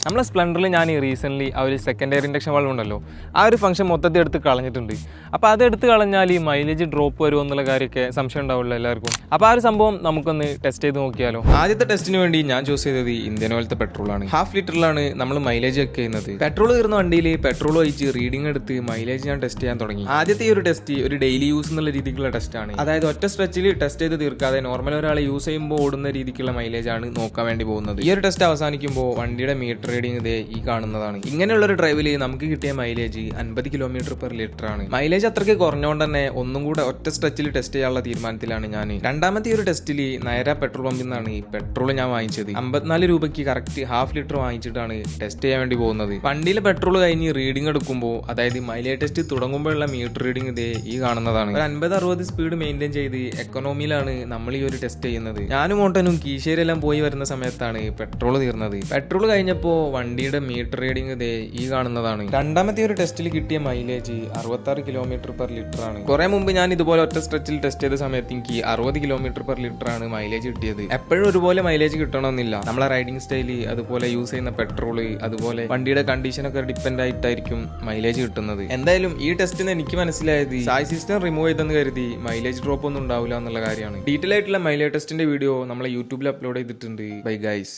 നമ്മളെ സ്പ്ലെൻഡറിൽ ഞാൻ റീസെൻ്റ്ലി ആ ഒരു സെക്കൻഡ് എയർ ഇൻഡക്ഷൻ വാൾവ് ഉണ്ടല്ലോ, ആ ഒരു ഫംഗ്ഷൻ മൊത്തത്തിൽ എടുത്ത് കളഞ്ഞിട്ടുണ്ട്. അപ്പോൾ അത് എടുത്ത് കളഞ്ഞാൽ ഈ മൈലേജ് ഡ്രോപ്പ് വരുമോ എന്നുള്ള കാര്യമൊക്കെ സംശയം ഉണ്ടാവുമല്ലോ എല്ലാവർക്കും. അപ്പോൾ ആ ഒരു സംഭവം നമുക്കൊന്ന് ടെസ്റ്റ് ചെയ്ത് നോക്കിയാലോ. ആദ്യത്തെ ടെസ്റ്റിന് വേണ്ടി ഞാൻ ചൂസ് ചെയ്തത് ഇന്ത്യൻ ഓയിലത്തെ പെട്രോളാണ്. 1/2 ലിറ്ററിലാണ് നമ്മൾ മൈലേജ് ചെക്ക് ചെയ്യുന്നത്. പെട്രോൾ തീർന്ന വണ്ടിയിൽ പെട്രോൾ ഒഴിച്ച് റീഡിംഗ് എടുത്ത് മൈലേജ് ഞാൻ ടെസ്റ്റ് ചെയ്യാൻ തുടങ്ങി. ആദ്യത്തെ ഈ ഒരു ടെസ്റ്റ് ഒരു ഡെയിലി യൂസ് എന്നുള്ള രീതിക്കുള്ള ടെസ്റ്റാണ്. അതായത് ഒറ്റ സ്ട്രെച്ചിൽ ടെസ്റ്റ് ചെയ്ത് തീർക്കാതെ നോർമൽ ഒരാളെ യൂസ് ചെയ്യുമ്പോൾ ഓടുന്ന രീതിക്കുള്ള മൈലേജ് ആണ് നോക്കാൻ വേണ്ടി പോകുന്നത്. ഈ ഒരു ടെസ്റ്റ് അവസാനിക്കുമ്പോൾ വണ്ടിയുടെ മീറ്റർ റീഡിംഗ് ഇതേ ഈ കാണുന്നതാണ്. ഇങ്ങനെയുള്ള ഒരു ഡ്രൈവില് നമുക്ക് കിട്ടിയ മൈലേജ് 50 km/ലിറ്റർ ആണ്. മൈലേജ് അത്രയ്ക്ക് കുറഞ്ഞുകൊണ്ട് തന്നെ ഒന്നും കൂടെ ഒറ്റ സ്ട്രെച്ചിൽ ടെസ്റ്റ് ചെയ്യാനുള്ള തീരുമാനത്തിലാണ് ഞാൻ. രണ്ടാമത്തെ ഒരു ടെസ്റ്റിൽ നയര പെട്രോൾ പമ്പിൽ നിന്നാണ് ഈ പെട്രോൾ ഞാൻ വാങ്ങിച്ചത്. 54 രൂപയ്ക്ക് കറക്റ്റ് 1/2 ലിറ്റർ വാങ്ങിച്ചിട്ടാണ് ടെസ്റ്റ് ചെയ്യാൻ വേണ്ടി പോകുന്നത്. വണ്ടിയിൽ പെട്രോൾ കഴിഞ്ഞ് റീഡിംഗ് എടുക്കുമ്പോൾ, അതായത് മൈലേജ് ടെസ്റ്റ് തുടങ്ങുമ്പോഴുള്ള മീറ്റർ റീഡിംഗ് ഇതേ ഈ കാണുന്നതാണ്. ഒരു 50-60 സ്പീഡ് മെയിൻറ്റെയിൻ ചെയ്ത് എക്കണോമിയിലാണ് നമ്മൾ ഈ ഒരു ടെസ്റ്റ് ചെയ്യുന്നത്. ഞാനും മോട്ടനും കീശേരിയെല്ലാം പോയി വരുന്ന സമയത്താണ് പെട്രോൾ തീർന്നത്. പെട്രോൾ കഴിഞ്ഞപ്പോൾ വണ്ടിയുടെ മീറ്റർ റീഡിംഗ് ഇതേ ഈ കാണുന്നതാണ്. രണ്ടാമത്തെ ഒരു ടെസ്റ്റിൽ കിട്ടിയ മൈലേജ് 66 km/ലിറ്റർ ആണ്. കുറെ മുമ്പ് ഞാൻ ഇതുപോലെ ഒറ്റ സ്ട്രെച്ചിൽ ടെസ്റ്റ് ചെയ്ത സമയത്ത് എനിക്ക് 60 km/ലിറ്റർ ആണ് മൈലേജ് കിട്ടിയത്. എപ്പോഴും ഒരുപോലെ മൈലേജ് കിട്ടണമെന്നില്ല. നമ്മളെ റൈഡിംഗ് സ്റ്റൈല്, അതുപോലെ യൂസ് ചെയ്യുന്ന പെട്രോള്, അതുപോലെ വണ്ടിയുടെ കണ്ടീഷനൊക്കെ ഡിപ്പെൻഡ് ആയിട്ടായിരിക്കും മൈലേജ് കിട്ടുന്നത്. എന്തായാലും ഈ ടെസ്റ്റിന് എനിക്ക് മനസ്സിലായത് സായ് സിസ്റ്റം റിമൂവ് ചെയ്തെന്ന് കരുതി മൈലേജ് ഡ്രോപ്പ് ഒന്നും ഉണ്ടാവില്ല എന്നുള്ള കാര്യമാണ്. ഡീറ്റെയിൽ ആയിട്ടുള്ള മൈലേജ് ടെസ്റ്റിന്റെ വീഡിയോ നമ്മളെ യൂട്യൂബിൽ അപ്ലോഡ് ചെയ്തിട്ടുണ്ട്. Bye guys.